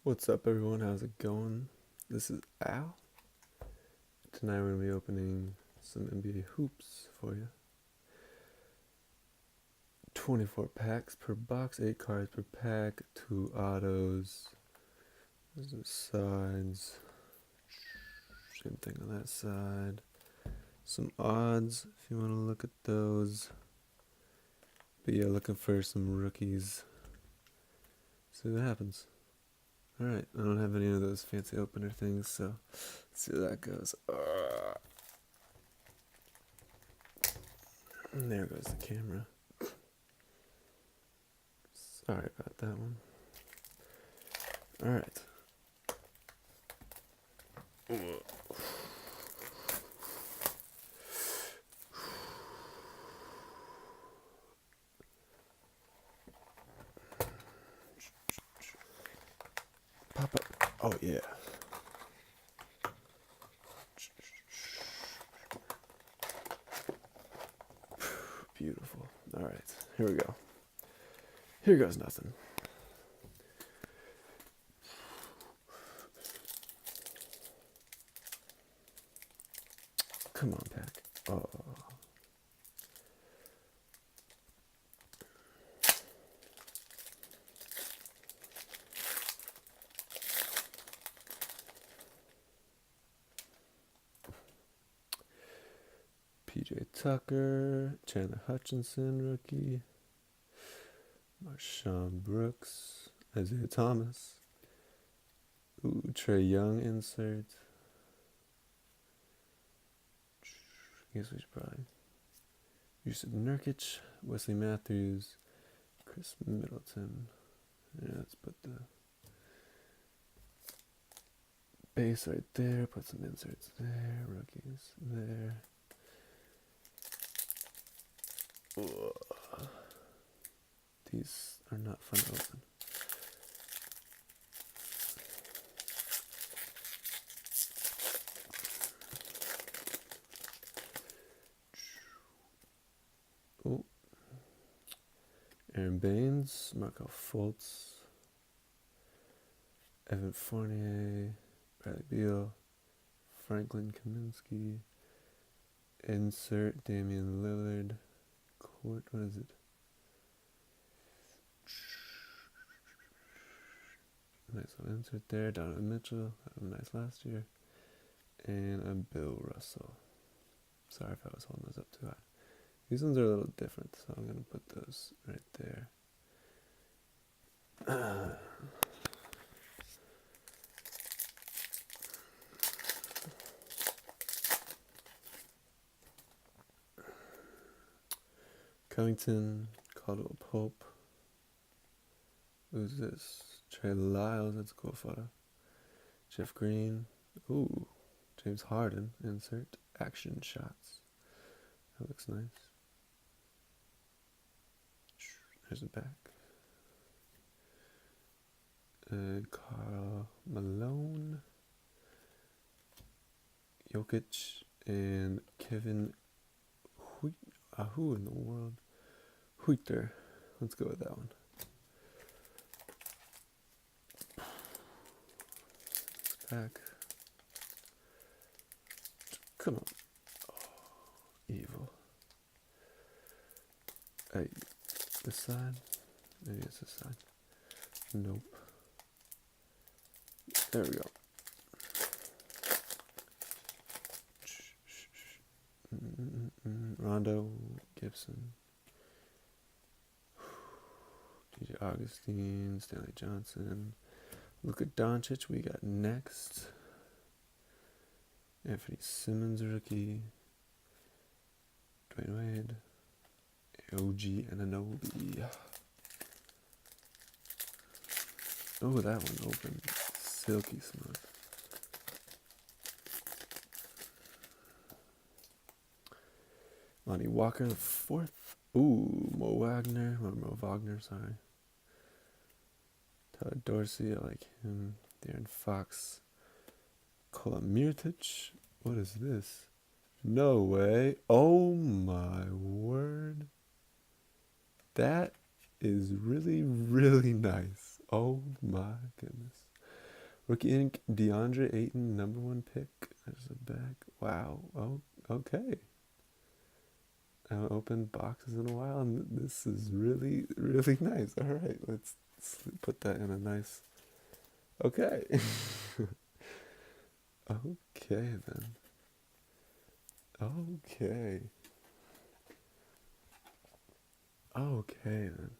What's up, everyone? How's it going? This is Al. Tonight we're going to be opening some NBA hoops for you. 24 packs per box, 8 cards per pack, 2 autos. There's the sides. Same thing on that side. Some odds if you want to look at those. But yeah, looking for some rookies. See what happens. Alright, I don't have any of those fancy opener things, so let's see how that goes. And there goes the camera. Sorry about that one. Alright. Pop up. Oh, yeah. Beautiful. Alright, here we go. Here goes nothing. Come on, pack. Oh. PJ Tucker, Chandler Hutchinson, rookie. Marshawn Brooks, Isaiah Thomas. Ooh, Trey Young insert. I guess we should probably Yusuf Nurkic, Wesley Matthews, Chris Middleton. Yeah, let's put the base right there, put some inserts there, rookies there. Ugh. These are not fun to open. Oh, Aaron Baines, Markel Fultz, Evan Fournier, Bradley Beal, Franklin Kaminsky, insert Damian Lillard, court, what is it? Nice little insert there, Donovan Mitchell, that was nice last year, and a Bill Russell. Sorry if I was holding those up too high. These ones are a little different, so I'm going to put those right there. Covington, Caldwell Pope. Who's this? Trey Lyles, that's a cool photo. Jeff Green. Ooh, James Harden, insert action shots. That looks nice. There's the back. Karl Malone, Jokic, and Kevin who in the world? Huiter. Let's go with that one. Back. Come on. Oh, evil. Hey, this side? Maybe it's this side. Nope. There we go. Rondo, Gibson, DJ Augustine, Stanley Johnson, Luka Doncic we got next. Anthony Simmons rookie, Dwayne Wade, OG Anunoby. Oh, that one opened silky smooth. Lonnie Walker the fourth. Ooh, Mo Wagner, sorry. Tyler Dorsey, I like him. Darren Fox. Kolamirtic. What is this? No way. Oh my word. That is really, really nice. Oh my goodness. Rookie Inc. DeAndre Ayton, #1 pick. There's a bag. Wow. Oh, okay. I haven't opened boxes in a while, and this is really, really nice. All right, let's put that in a nice. Okay. Okay then. Okay. Okay then.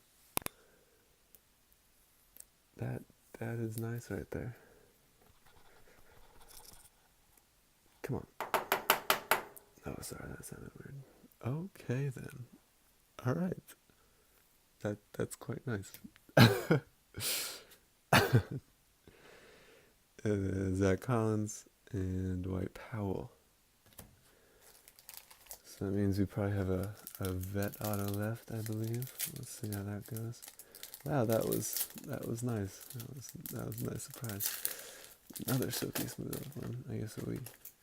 That that is nice right there. Come on. Oh, sorry, that sounded weird. Okay then. All right. That's quite nice. Zach Collins and Dwight Powell. So that means we probably have a vet auto left, I believe. Let's see how that goes. Wow, that was nice. That was a nice surprise. Another silky smooth one. I guess if we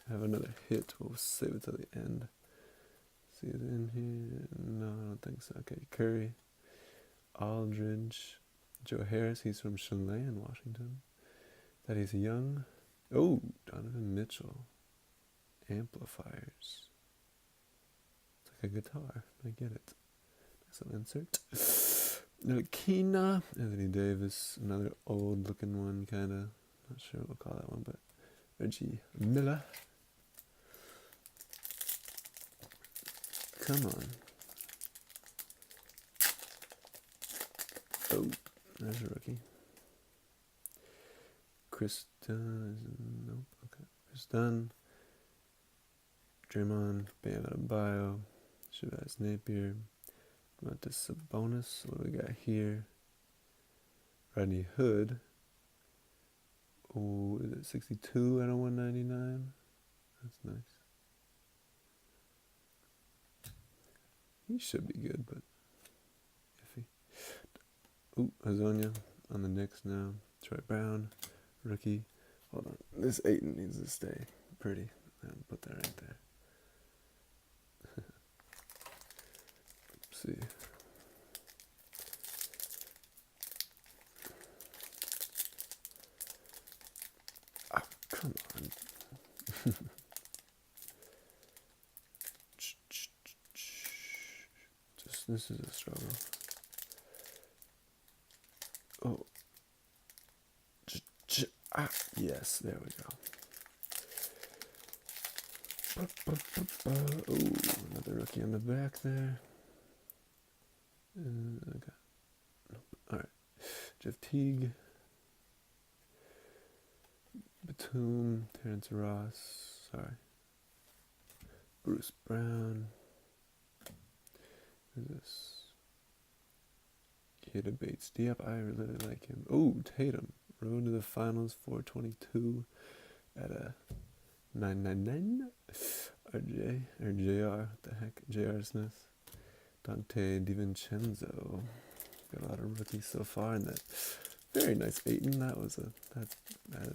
have another hit, we'll save it till the end. See it in here? No, I don't think so. Okay, Curry, Aldridge, Joe Harris. He's from Chelan, Washington. That he's young. Oh, Donovan Mitchell. Amplifiers. It's like a guitar. I get it. Some insert. Keena, Anthony Davis, another old looking one, kind of. Not sure what we'll call that one, but Reggie Miller. Come on. Oh, there's a rookie. Chris Dunn. Nope. Okay. Chris Dunn. Draymond. Bam Adebayo. Shabazz Napier. About this Sabonis. What do we got here? Rodney Hood. Oh, is it 62 out of 199? That's nice. He should be good, but iffy. Ooh, Hazonia on the Knicks now. Troy Brown, rookie. Hold on. This Ayton needs to stay pretty. I'll put that right there. See. Oh, come on. This is a struggle. Oh. Yes, there we go. Oh, another rookie on the back there. Okay. Nope. Alright. Jeff Teague. Batum. Terrence Ross. Sorry. Bruce Brown. Who's this? Keita Bates. Yep, I really like him. Oh, Tatum. Road to the finals, 422 at a 999. RJ, or JR, what the heck? JR Smith. Dante DiVincenzo. Got a lot of rookies so far, and that very nice Ayton. That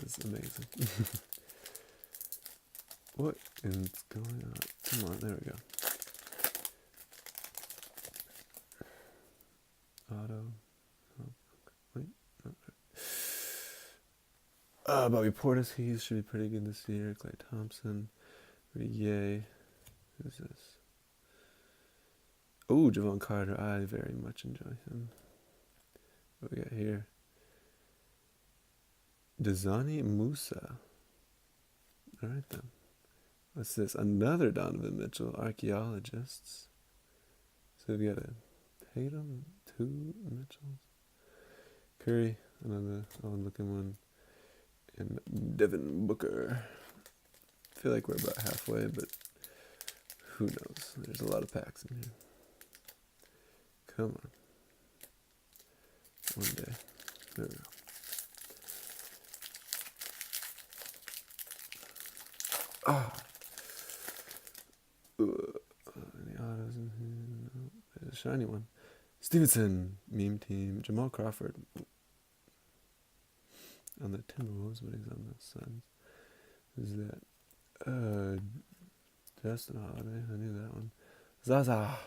is amazing. What is going on? Come on, there we go. Auto. Oh, wait. Bobby Portis, he should be pretty good this year. Clay Thompson. Rigue. Who's this? Oh, Javon Carter. I very much enjoy him. What we got here? Dazani Musa. Alright then. What's this? Another Donovan Mitchell. Archaeologists. So we got a Tatum, 2 Mitchells. Curry, another old looking one. And Devin Booker. I feel like we're about halfway, but who knows? There's a lot of packs in here. Come on. One day. There we go. Oh. Any autos in here? No. There's a shiny one. Stevenson, meme team. Jamal Crawford. On the Timberwolves, but he's on the Suns. Who's that? Justin Holiday. I knew that one. Zaza.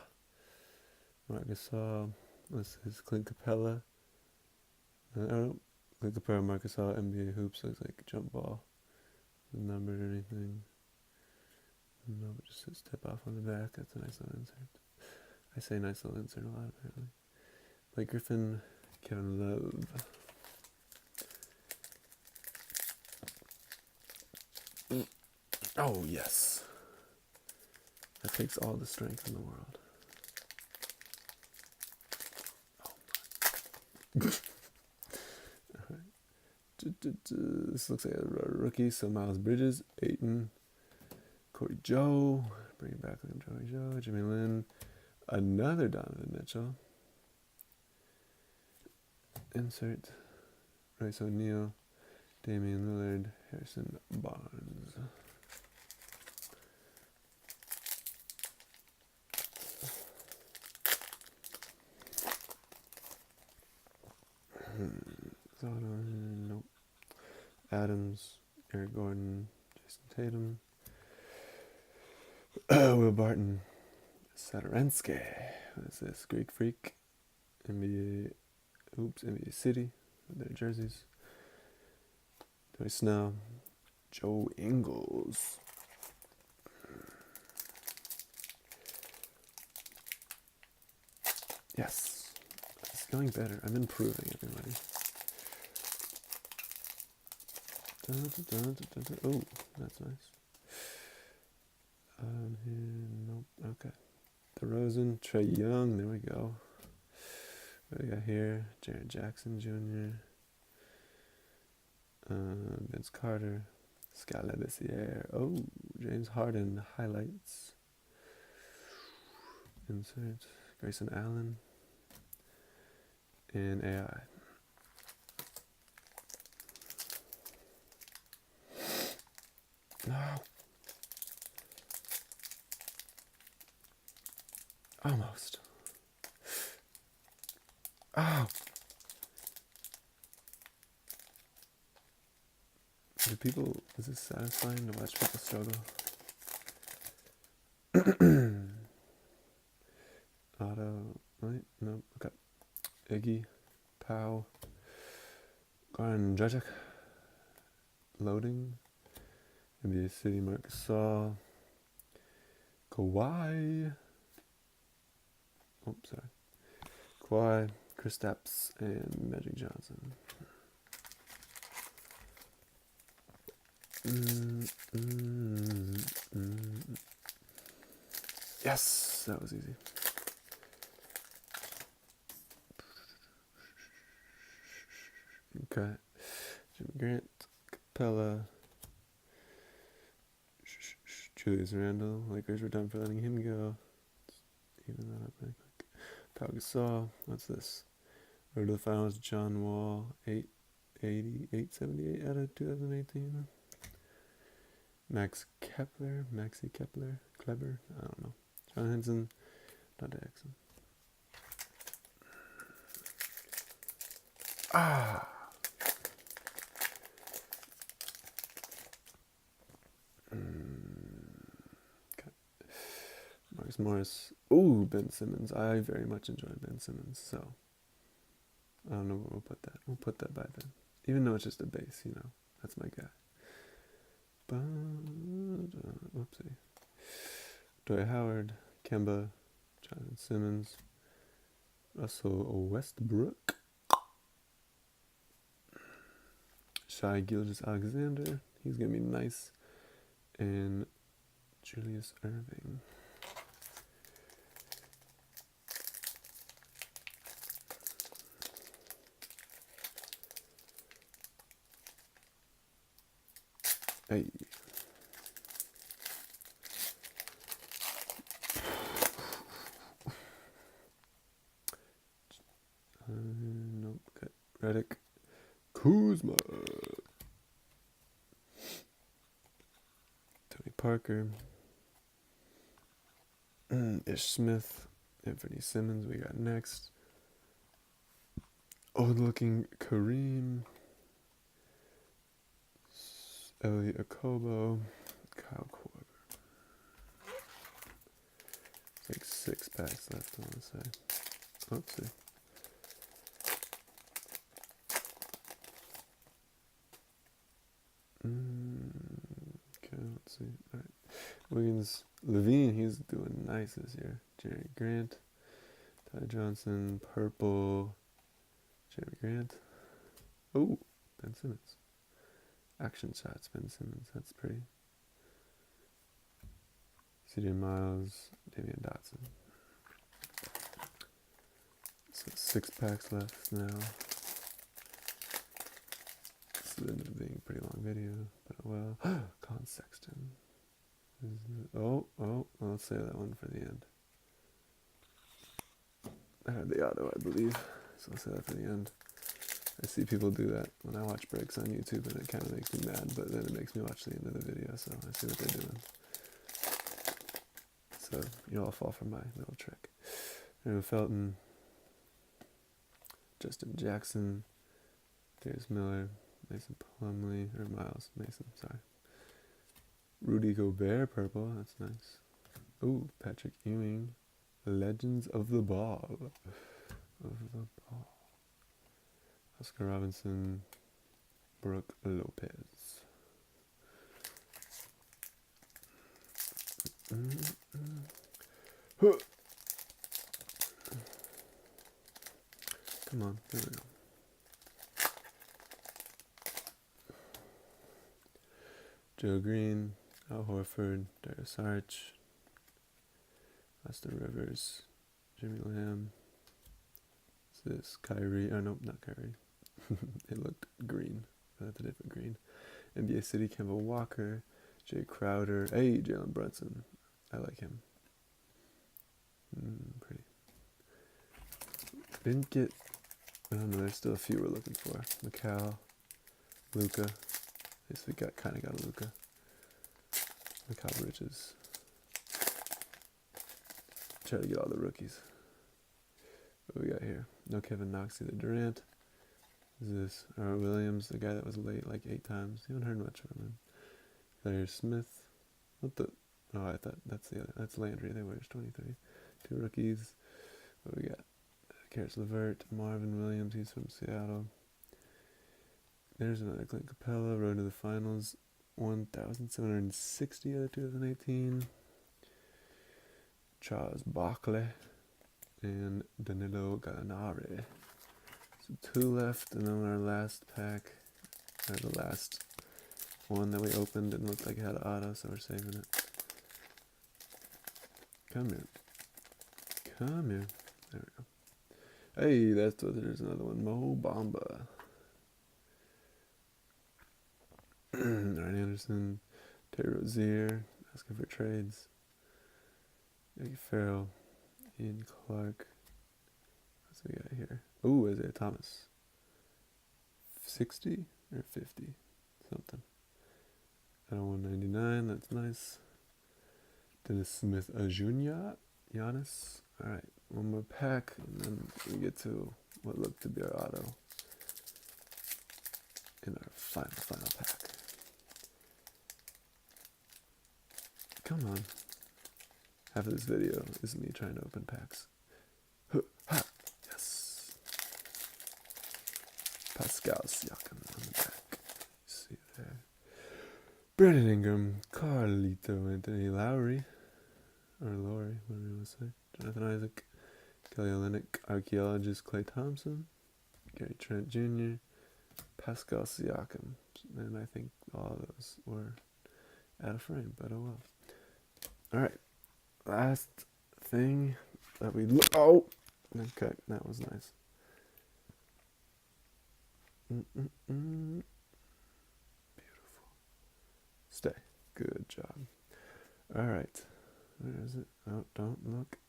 Marc Gasol. What's his? Clint Capella. Oh, Like the pair of Marcus All NBA hoops looks like a jump ball. Not numbered or anything. No, but just says tip off on the back. That's a nice little insert. I say nice little insert a lot apparently. Blake Griffin, Kevin Love. Oh yes. That takes all the strength in the world. This looks like a rookie, so Miles Bridges, Ayton, Corey Joe, bring it back like Joey Joe, Jimmy Lin, another Donovan Mitchell, insert, Royce O'Neal, Damian Lillard, Harrison Barnes. Nope. Adams, Eric Gordon, Jason Tatum, Will Barton, Sadorensky. What is this? Greek Freak, NBA City, with their jerseys. Joey Snell, Joe Ingles. Yes, it's going better. I'm improving, everybody. Oh, that's nice. Here, nope. Okay. DeRozan, Trey Young. There we go. What do we got here? Jared Jackson Jr. Vince Carter, Scott Labissiere. Oh, James Harden highlights. Insert Grayson Allen and AI. No. Almost. Oh. Is this satisfying to watch people struggle? Auto, right? No, okay. Iggy, Powell, Goran Dragic, loading, NBA City, Marcus Saul, Kawhi, Kawhi, Kristaps, and Magic Johnson. Yes, that was easy. Okay, Jim Grant, Capella, Julius Randle. Lakers were done for letting him go. Even that up really quick. Pau Gasol. What's this? Road to the Finals. John Wall. 878 out of 2018. Maxi Kepler, Kleber. I don't know. John Henson. Dante Exum. Okay. Marcus Morris. Ooh, Ben Simmons. I very much enjoyed Ben Simmons, so I don't know where we'll put that. We'll put that by then. Even though it's just a base, that's my guy. Whoopsie. Dwight Howard, Kemba, Jonathan Simmons, Russell Westbrook, Shai Gilgeous-Alexander, he's going to be nice, and Julius Irving. Hey. Nope. Okay. Redick. Kuzma. Tony Parker. Ish Smith. Anthony Simmons we got next. Old looking Kareem. Elliot Akobo. Kyle Korver. It's like 6 packs left, I want to say. Let's see. Let's see. All right. Wiggins, Levine, he's doing nice this year. Jerry Grant, Ty Johnson, purple. Jerry Grant. Oh, Ben Simmons. Action shots, Ben Simmons. That's pretty. CJ Miles, Damian Dotson. So 6 packs left now. This ended up being a pretty long video, but oh well. Con Sexton. Oh, let's save that one for the end. I had the auto, I believe, so I'll save that for the end. I see people do that when I watch breaks on YouTube, and it kind of makes me mad, but then it makes me watch the end of the video, so I see what they're doing. So you all fall for my little trick. Aaron Felton, Justin Jackson, Darius Miller, Mason Plumlee, or Miles Mason, sorry. Rudy Gobert, purple, that's nice. Ooh, Patrick Ewing, Legends of the Ball. Oscar Robinson, Brooke Lopez. Come on, there we go. Joe Green, Al Horford, Darius Arch, Austin Rivers, Jimmy Lamb. What's this? Kyrie. Oh, nope, not Kyrie. It looked green, but that's a different green. NBA City, Kemba Walker, Jay Crowder. Hey, Jalen Brunson. I like him. Pretty. Didn't get. I don't know. There's still a few we're looking for. Macau, Luca. At least we kind of got a Luca. Macau Bridges. Try to get all the rookies. What we got here? No Kevin Knox, either Durant. Who's this? Williams, the guy that was late like 8 times. You haven't heard much from him. Claire Smith. What the? Oh, I thought that's the other. That's Landry. They wears 23. 2 rookies. What we got? Karis LeVert, Marvin Williams. He's from Seattle. There's another Clint Capella. Road to the finals. 1,760 out of 2018. Charles Barkley and Danilo Gallinari. So 2 left, and then our last pack, or the last one that we opened, and looked like it had an auto, so we're saving it. Come here. Come here. There we go. Hey, there's another one. Mo Bamba. Ryan Anderson, Terry Rozier, asking for trades. Eddie Farrell, Ian Clark. What's we got here? Ooh, Isaiah Thomas. 60 or 50? Something. At 199, that's nice. Dennis Smith Jr. Giannis. Alright, one more pack, and then we get to what looked to be our auto in our final pack. Come on. Half of this video is me trying to open packs. Yes. Pascal Siakam on the back. See there. Brandon Ingram, Carlito Anthony Lowry, or Lowry, whatever you want to say. Jonathan Isaac, Kelly Olynyk, Archaeologist Klay Thompson, Gary Trent Jr., Pascal Siakam. And I think all of those were out of frame, but oh well. Alright, last thing that we look. Oh! Okay, that was nice. Beautiful. Stay. Good job. Alright. Where is it? Oh, don't look.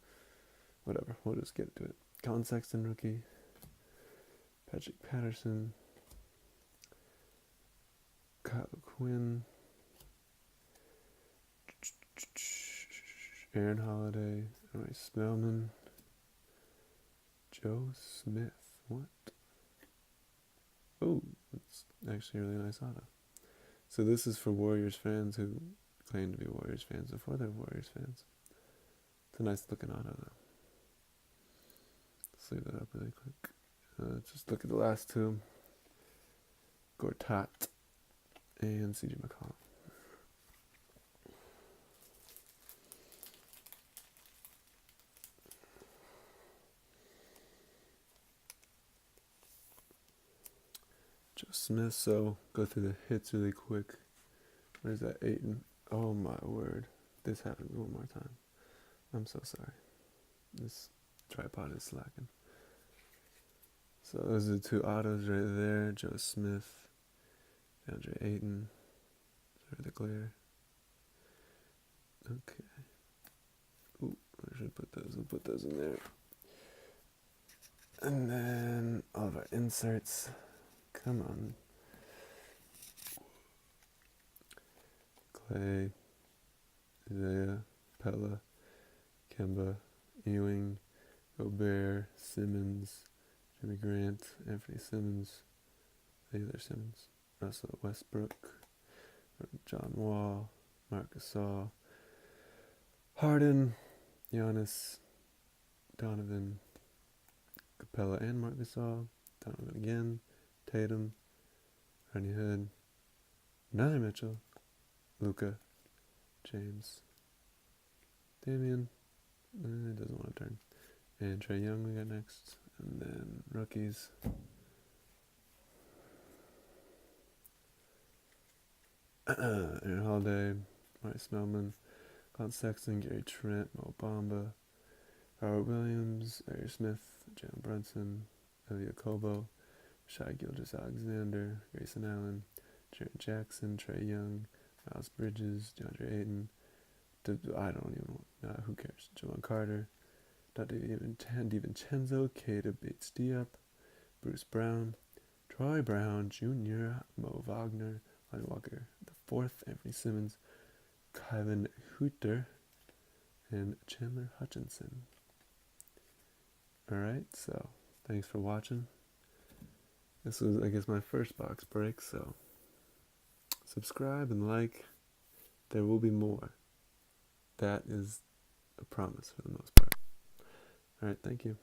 Whatever, we'll just get to it. Colin Sexton, rookie. Patrick Patterson. Kyle Quinn. Aaron Holiday. Roy Spellman. Joe Smith. What? Oh, that's actually a really nice auto. So this is for Warriors fans who claim to be Warriors fans before they're Warriors fans. It's a nice looking auto though. Let's leave that up really quick. Just look at the last 2. Gortat and CJ McCollum. Joe Smith. So go through the hits really quick. Where's that Ayton? Oh my word. This happens one more time. I'm so sorry. This tripod is slacking. So those are the two autos right there. Joe Smith, DeAndre Ayton. Sorry, the glare. Okay. Ooh, I should put those. We'll put those in there. And then all of our inserts. Come on. Clay, Isaiah, Pella, Kemba, Ewing, Gobert, Simmons, Jimmy Grant, Anthony Simmons, Taylor Simmons, Russell Westbrook, John Wall, Marc Gasol, Harden, Giannis, Donovan, Capella and Marc Gasol, Donovan again, Tatum, Rodney Hood, another Mitchell, Luka, James, Damian, doesn't want to turn, and Trae Young we got next, and then rookies. Aaron Holiday, Mike Smellman, Colin Sexton, Gary Trent, Mo Bamba, Howard Williams, Ari Smith, Jalen Brunson, Elliot Kobo, Shai Gilgeous-Alexander, Grayson Allen, Jaren Jackson, Trae Young, Miles Bridges, DeAndre Ayton, I don't even know, who cares, Javon Carter, DiVincenzo, Keita Bates-Diop, Bruce Brown, Troy Brown Jr., Mo Wagner, Lonnie Walker IV, Anthony Simmons, Kevin Huerter, and Chandler Hutchinson. Alright, so thanks for watching. This was, I guess, my first box break, so subscribe and like. There will be more. That is a promise for the most part. Alright, thank you.